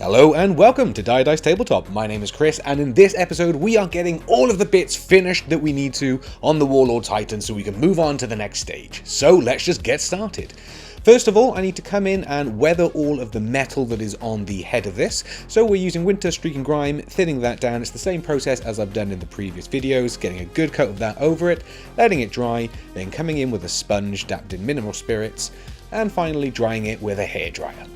Hello and welcome to Dice Tabletop. My name is Chris, and in this episode we are getting all of the bits finished that we need to on the Warlord Titan so we can move on to the next stage. So let's just get started. First of all, I need to come in and weather all of the metal that is on the head of this. So we're using Winter, Streak and Grime, thinning that down. It's the same process as I've done in the previous videos, getting a good coat of that over it, letting it dry, then coming in with a sponge dapped in mineral spirits, and finally drying it with a hairdryer.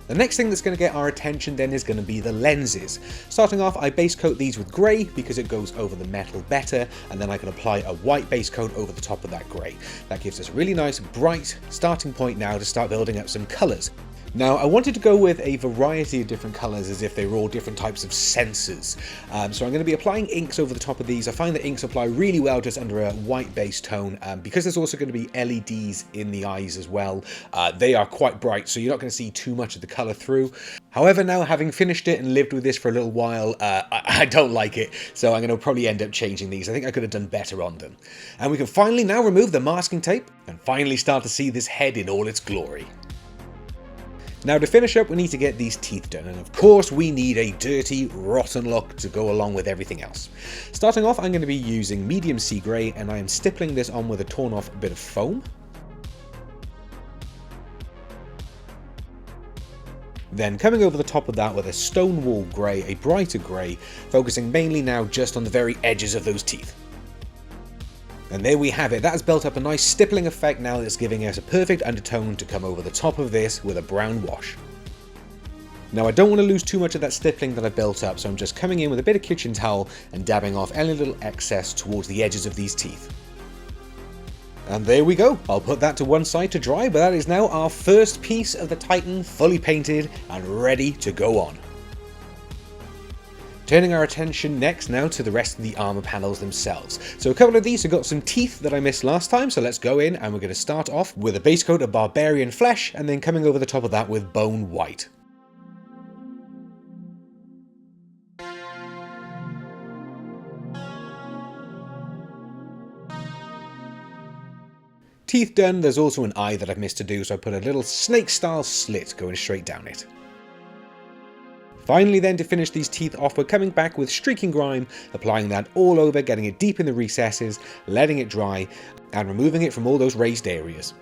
The next thing that's going to get our attention then is going to be the lenses. Starting off, I base coat these with grey because it goes over the metal better, and then I can apply a white base coat over the top of that grey. That gives us a really nice bright starting point now to start building up some colours. Now, I wanted to go with a variety of different colours as if they were all different types of sensors. So I'm going to be applying inks over the top of these. I find that inks apply really well just under a white base tone. Because there's also going to be LEDs in the eyes as well, they are quite bright, so you're not going to see too much of the colour through. However, now having finished it and lived with this for a little while, I don't like it, so I'm going to probably end up changing these. I think I could have done better on them. And we can finally now remove the masking tape and finally start to see this head in all its glory. Now, to finish up, we need to get these teeth done, and of course we need a dirty, rotten look to go along with everything else. Starting off, I'm going to be using medium sea grey, and I am stippling this on with a torn off bit of foam. Then coming over the top of that with a stonewall grey, a brighter grey, focusing mainly now just on the very edges of those teeth. And there we have it. That has built up a nice stippling effect now that's giving us a perfect undertone to come over the top of this with a brown wash. Now, I don't want to lose too much of that stippling that I built up, so I'm just coming in with a bit of kitchen towel and dabbing off any little excess towards the edges of these teeth. And there we go. I'll put that to one side to dry, but that is now our first piece of the Titan fully painted and ready to go on. Turning our attention next now to the rest of the armour panels themselves. So a couple of these have got some teeth that I missed last time, so let's go in and we're going to start off with a base coat of barbarian flesh and then coming over the top of that with bone white. Teeth done, there's also an eye that I've missed to do, so I put a little snake style slit going straight down it. Finally then, to finish these teeth off, we're coming back with Streak and Grime, applying that all over, getting it deep in the recesses, letting it dry, and removing it from all those raised areas.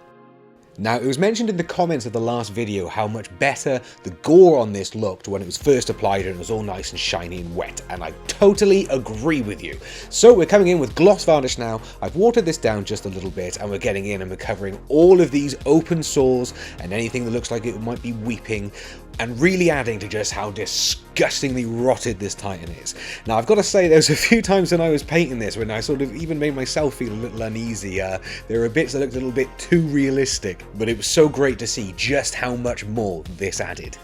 Now, it was mentioned in the comments of the last video how much better the gore on this looked when it was first applied and it was all nice and shiny and wet, and I totally agree with you. So we're coming in with gloss varnish now. I've watered this down just a little bit, and we're getting in and we're covering all of these open sores and anything that looks like it might be weeping, and really adding to just how disgustingly rotted this Titan is. Now, I've got to say, there was a few times when I was painting this when I sort of even made myself feel a little uneasy. There were bits that looked a little bit too realistic, but it was so great to see just how much more this added.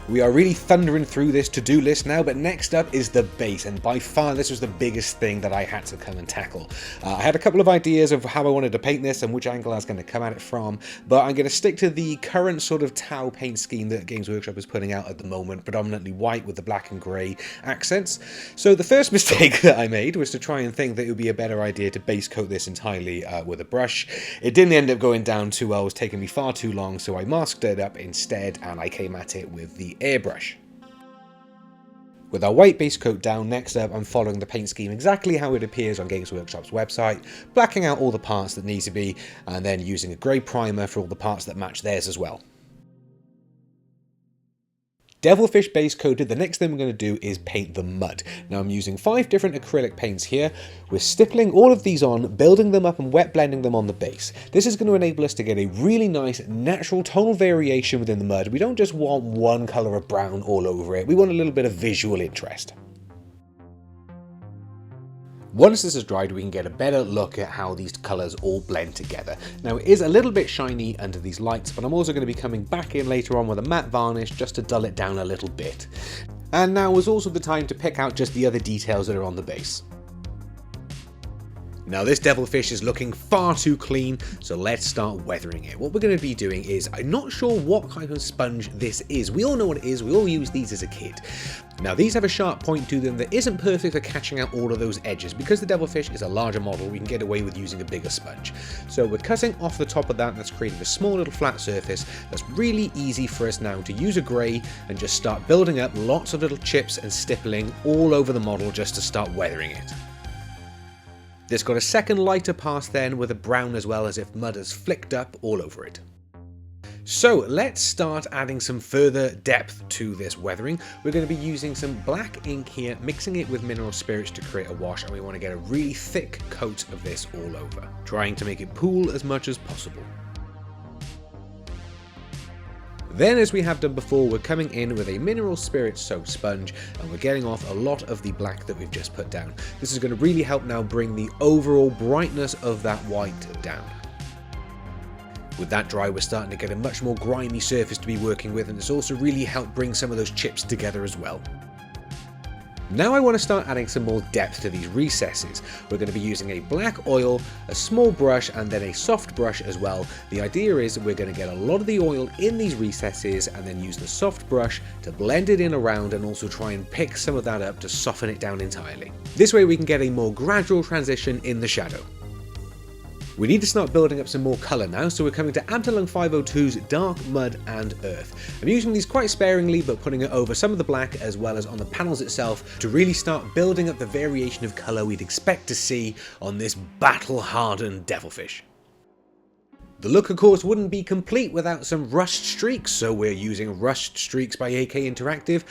We are really thundering through this to-do list now, but next up is the base, and by far this was the biggest thing that I had to come and tackle. I had a couple of ideas of how I wanted to paint this and which angle I was going to come at it from, but I'm going to stick to the current sort of Tau paint scheme that Games Workshop is putting out at the moment, predominantly white with the black and grey accents. So the first mistake that I made was to try and think that it would be a better idea to base coat this entirely with a brush. It didn't end up going down too well, it was taking me far too long, so I masked it up instead and I came at it with the airbrush. With our white base coat down, next up I'm following the paint scheme exactly how it appears on Games Workshop's website, blacking out all the parts that need to be, and then using a grey primer for all the parts that match theirs as well. Devilfish base coated, the next thing we're going to do is paint the mud. Now, I'm using 5 different acrylic paints here. We're stippling all of these on, building them up and wet blending them on the base. This is going to enable us to get a really nice natural tonal variation within the mud. We don't just want one colour of brown all over it, we want a little bit of visual interest. Once this is dried, we can get a better look at how these colours all blend together. Now, it is a little bit shiny under these lights, but I'm also going to be coming back in later on with a matte varnish just to dull it down a little bit. And now is also the time to pick out just the other details that are on the base. Now this devilfish is looking far too clean, so let's start weathering it. What we're going to be doing is, I'm not sure what kind of sponge this is. We all know what it is, we all use these as a kid. Now these have a sharp point to them that isn't perfect for catching out all of those edges. Because the devilfish is a larger model, we can get away with using a bigger sponge. So we're cutting off the top of that, and that's creating a small little flat surface that's really easy for us now to use a grey and just start building up lots of little chips and stippling all over the model just to start weathering it. This got a second lighter pass then with a brown as well, as if mud has flicked up all over it. So let's start adding some further depth to this weathering. We're going to be using some black ink here, mixing it with mineral spirits to create a wash, and we want to get a really thick coat of this all over, trying to make it pool as much as possible. Then, as we have done before, we're coming in with a mineral spirit soaked sponge, and we're getting off a lot of the black that we've just put down. This is going to really help now bring the overall brightness of that white down. With that dry, we're starting to get a much more grimy surface to be working with, and it's also really helped bring some of those chips together as well. Now I want to start adding some more depth to these recesses. We're going to be using a black oil, a small brush, and then a soft brush as well. The idea is we're going to get a lot of the oil in these recesses and then use the soft brush to blend it in around and also try and pick some of that up to soften it down entirely. This way we can get a more gradual transition in the shadow. We need to start building up some more colour now, so we're coming to Abdelung 502's Dark Mud and Earth. I'm using these quite sparingly, but putting it over some of the black as well as on the panels itself to really start building up the variation of colour we'd expect to see on this battle-hardened devilfish. The look, of course, wouldn't be complete without some rust streaks, so we're using Rust Streaks by AK Interactive.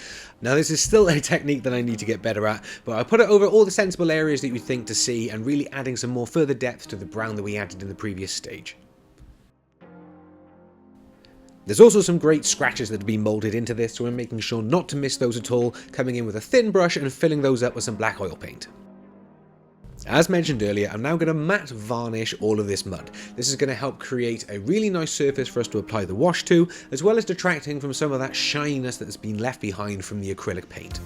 Now this is still a technique that I need to get better at, but I put it over all the sensible areas that you think to see and really adding some more further depth to the brown that we added in the previous stage. There's also some great scratches that have been moulded into this, so we're making sure not to miss those at all, coming in with a thin brush and filling those up with some black oil paint. As mentioned earlier, I'm now going to matte varnish all of this mud. This is going to help create a really nice surface for us to apply the wash to, as well as detracting from some of that shininess that has been left behind from the acrylic paint.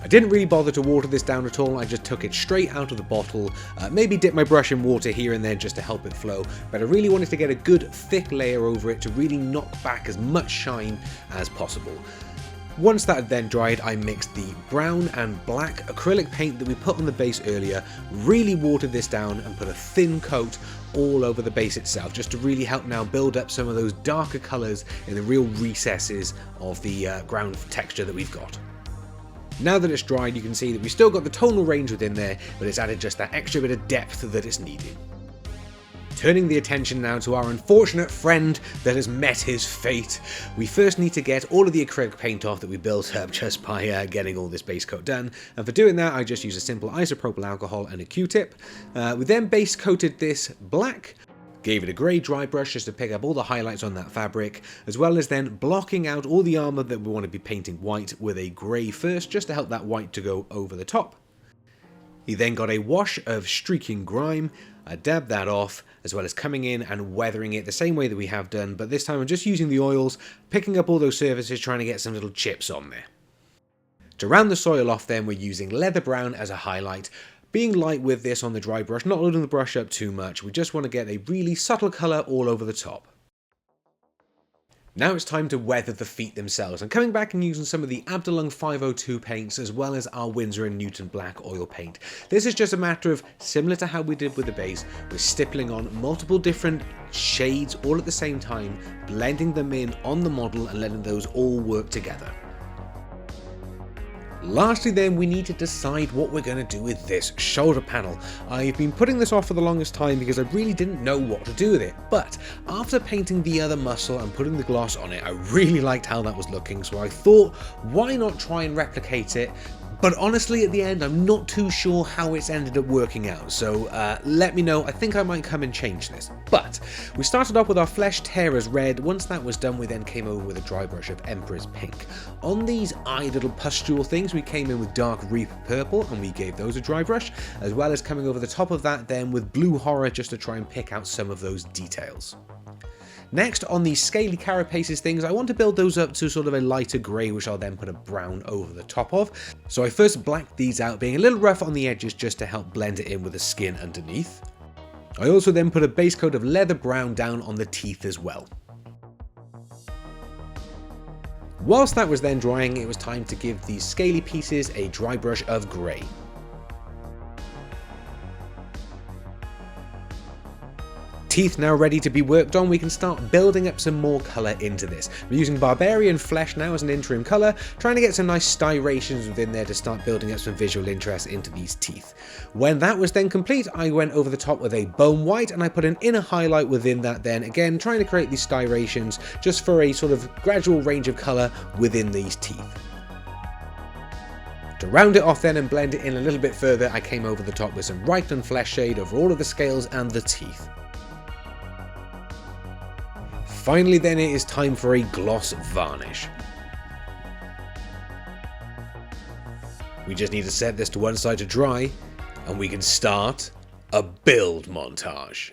I didn't really bother to water this down at all, I just took it straight out of the bottle, maybe dip my brush in water here and there just to help it flow, but I really wanted to get a good thick layer over it to really knock back as much shine as possible. Once that had then dried, I mixed the brown and black acrylic paint that we put on the base earlier, really watered this down and put a thin coat all over the base itself, just to really help now build up some of those darker colours in the real recesses of the ground texture that we've got. Now that it's dried, you can see that we've still got the tonal range within there, but it's added just that extra bit of depth that it's needed. Turning the attention now to our unfortunate friend that has met his fate. We first need to get all of the acrylic paint off that we built up just by getting all this base coat done, and for doing that I just use a simple isopropyl alcohol and a Q-tip. We then base coated this black, gave it a grey dry brush just to pick up all the highlights on that fabric, as well as then blocking out all the armour that we want to be painting white with a grey first, just to help that white to go over the top. He then got a wash of streaking grime, I dabbed that off, as well as coming in and weathering it the same way that we have done, but this time I'm just using the oils, picking up all those surfaces, trying to get some little chips on there. To round the soil off then, we're using leather brown as a highlight, being light with this on the dry brush, not loading the brush up too much, we just want to get a really subtle colour all over the top. Now it's time to weather the feet themselves. I'm coming back and using some of the Abdelung 502 paints as well as our Winsor & Newton black oil paint. This is just a matter of, similar to how we did with the base, we're stippling on multiple different shades all at the same time, blending them in on the model and letting those all work together. Lastly then, we need to decide what we're going to do with this shoulder panel. I've been putting this off for the longest time because I really didn't know what to do with it, but after painting the other muscle and putting the gloss on it, I really liked how that was looking, so I thought, why not try and replicate it? But honestly, at the end, I'm not too sure how it's ended up working out, so let me know. I think I might come and change this. But we started off with our Flesh Tearers red. Once that was done, we then came over with a dry brush of Emperor's pink. On these eye little pustule things, we came in with Dark Reap purple, and we gave those a dry brush, as well as coming over the top of that then with Blue Horror, just to try and pick out some of those details. Next, on the scaly carapaces things, I want to build those up to sort of a lighter grey, which I'll then put a brown over the top of. So I first blacked these out, being a little rough on the edges just to help blend it in with the skin underneath. I also then put a base coat of leather brown down on the teeth as well. Whilst that was then drying, it was time to give these scaly pieces a dry brush of grey. Teeth now ready to be worked on, we can start building up some more colour into this. I'm using Barbarian Flesh now as an interim colour, trying to get some nice styrations within there to start building up some visual interest into these teeth. When that was then complete, I went over the top with a Bone White and I put an inner highlight within that then, again trying to create these styrations just for a sort of gradual range of colour within these teeth. To round it off then and blend it in a little bit further, I came over the top with some Reikland Flesh shade over all of the scales and the teeth. Finally then it is time for a gloss varnish. We just need to set this to one side to dry and we can start a build montage.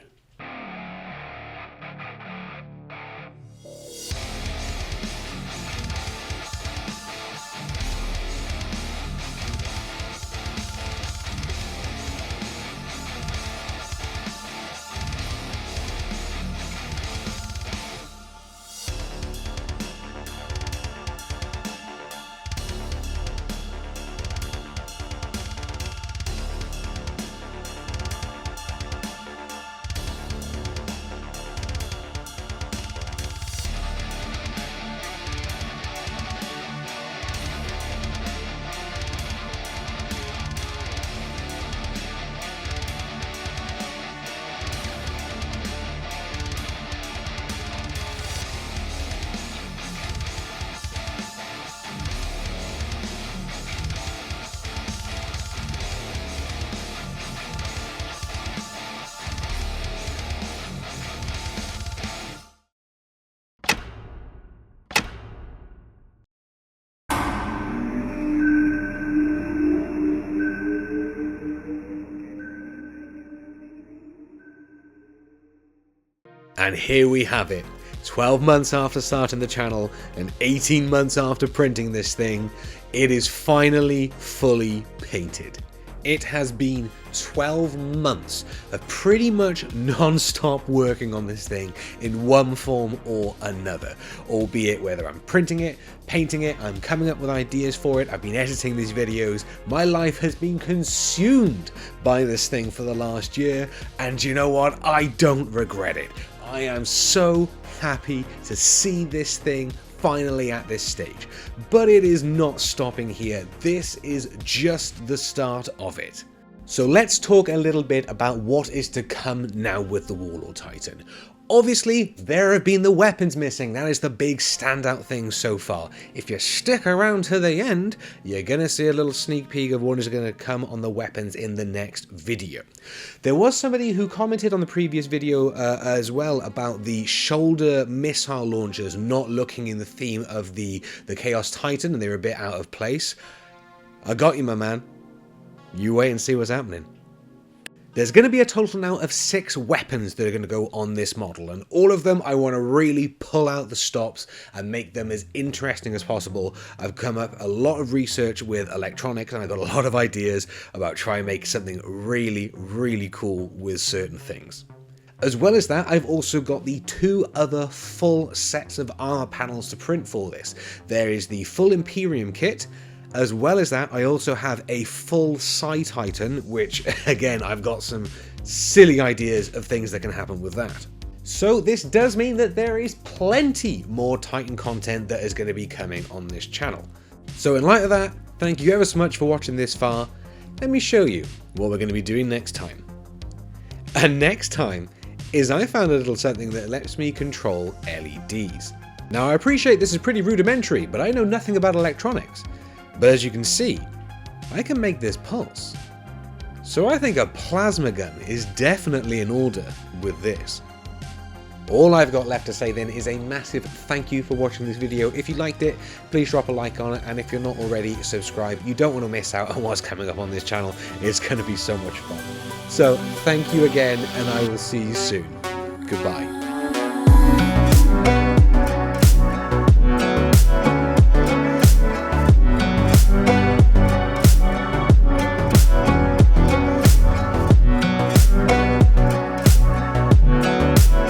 And here we have it, 12 months after starting the channel and 18 months after printing this thing, it is finally fully painted. It has been 12 months of pretty much non-stop working on this thing in one form or another, albeit whether I'm printing it, painting it, I'm coming up with ideas for it, I've been editing these videos, my life has been consumed by this thing for the last year, and you know what, I don't regret it. I am so happy to see this thing finally at this stage, but it is not stopping here. This is just the start of it. So let's talk a little bit about what is to come now with the Warlord Titan. Obviously, there have been the weapons missing. That is the big standout thing so far. If you stick around to the end, you're going to see a little sneak peek of what is going to come on the weapons in the next video. There was somebody who commented on the previous video as well about the shoulder missile launchers not looking in the theme of the Chaos Titan, and they were a bit out of place. I got you, my man. You wait and see what's happening. There's going to be a total now of 6 weapons that are going to go on this model, and all of them I want to really pull out the stops and make them as interesting as possible. I've come up a lot of research with electronics and I've got a lot of ideas about trying to make something really, really cool with certain things. As well as that, I've also got the 2 other full sets of armor panels to print for this. There is the full Imperium kit. As well as that, I also have a full Psi Titan, which, again, I've got some silly ideas of things that can happen with that. So this does mean that there is plenty more Titan content that is going to be coming on this channel. So in light of that, thank you ever so much for watching this far. Let me show you what we're going to be doing next time. And next time is I found a little something that lets me control LEDs. Now I appreciate this is pretty rudimentary, but I know nothing about electronics. But as you can see, I can make this pulse. So I think a plasma gun is definitely in order with this. All I've got left to say then is a massive thank you for watching this video. If you liked it, please drop a like on it, and if you're not already, subscribe. You don't want to miss out on what's coming up on this channel. It's going to be so much fun. So thank you again, and I will see you soon. Goodbye.